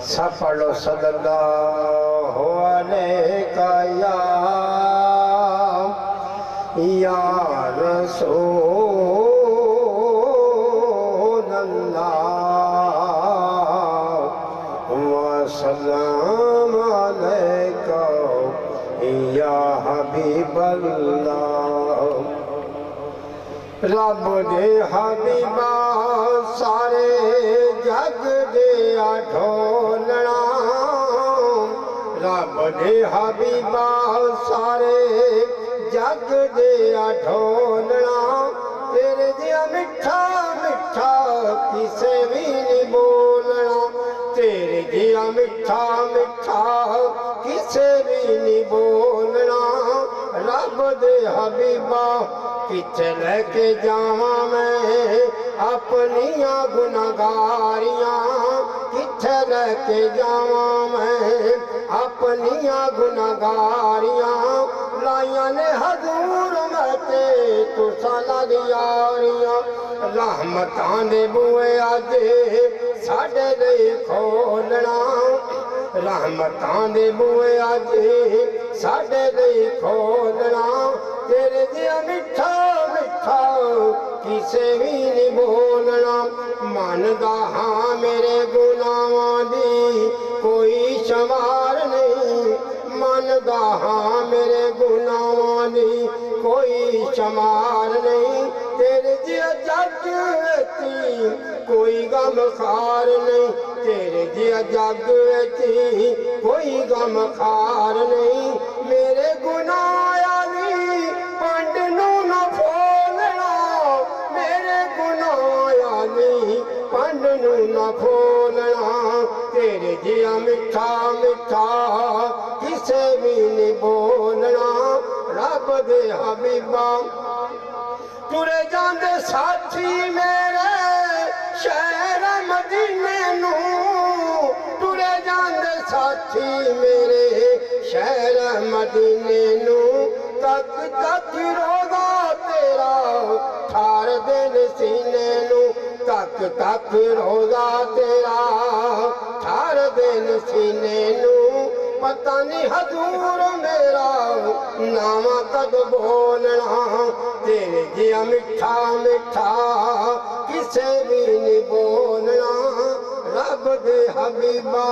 सफल सल्लल्लाहु अलैहि या रसूल अल्लाह वसल्लम अलैका या हबीब अल्लाह। रब दे हबीबा सारे जग दे ढोलना, रब दे हबीबा सारे जग दे ढोलना। तेरे जिया मिठा मिठा किसे भी नहीं बोलना, तेरे जिया मिठा मिठा किसे भी नहीं बोलना। रब दे हबीबा किथे लेके जावा मैं अपनिया गुनाहगारियां, किथे लेके जावा मैं अपनिया गुनाहगारियां। लाइया ने हजूर मैं ते तुसा नाल यारियां, रहमतां दे बूहे अज साडे लई खोलना, रहमतां दे बूहे अज साडे लई खोलना। तेरे जिया मिठा मिठा किसे भी नहीं बोलना। मनदा हाँ मेरे गुनाहां दी कोई शमार नहीं, मनदा हाँ मेरे गुनाहां दी कोई शमार नहीं। तेरे जिया जग विच कोई गम खार नहीं, तेरे जिया जग विच कोई गम खार नहीं। मेरे गुनाह पंड नू न फोलना, मेरे गुनाह पंड नू न फोलना। तेरे जिया मिठा मिठा किसे भी नहीं बोलना। रब दे हबीबा तुरे जांदे साथी मेरे शहर मदीने नू, तुरे जांदे साथी मेरे शहर मदीने नू। तक तक रोदा तेरा ठार दिन सीने नू, तक तक रोदा तेरा ठार दिन सीने नू। पता नहीं हजूर मेरा नामा कद बोलना, तेरे जिया मिठा मिठा किसे भी नहीं बोलना। रब दे हबीबा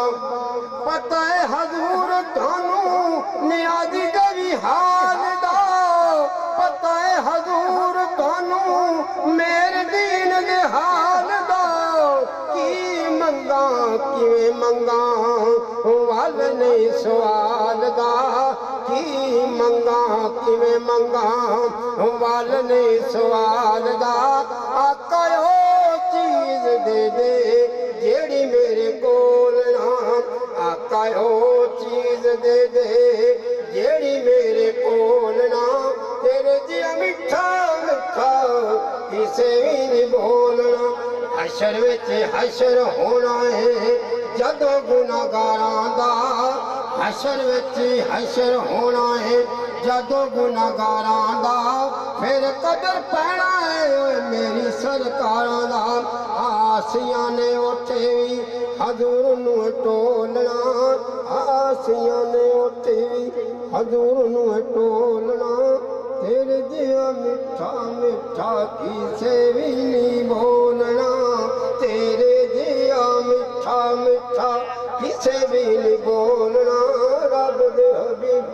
पता है हजूर थानू नियाजी दे भी हाल दा, पता है हजूर थानू मेरे दीन दे हाल दा। की मंगा किवें मंगा वाल नहीं सवाल दा, की मंगा किवें मंगा वाल नहीं सवाल दा। आका ओ चीज दे दे जेड़ी मेरे कोल ना, आका ओ चीज दे दे जेड़ी मेरे कोल ना। तेरे जिया मिठा मिठा किसे भी नहीं बोलना। हशर विच हशर होना है जदों गुनाहगारां दा, हशर विच हशर होना है जदों गुनाहगारां दा। फिर कदर पैना है मेरी सरकारां दा। आसियां ने उठे भी हजूर नू टोलना, आसियां ने उठे भी हजूर नू टोलना। तेरे जिया मिठा मिठा किसे भी नहीं बोलना, तेरे जिया मिठा मिठा किसे भी नहीं बोलना। रब दे हबीब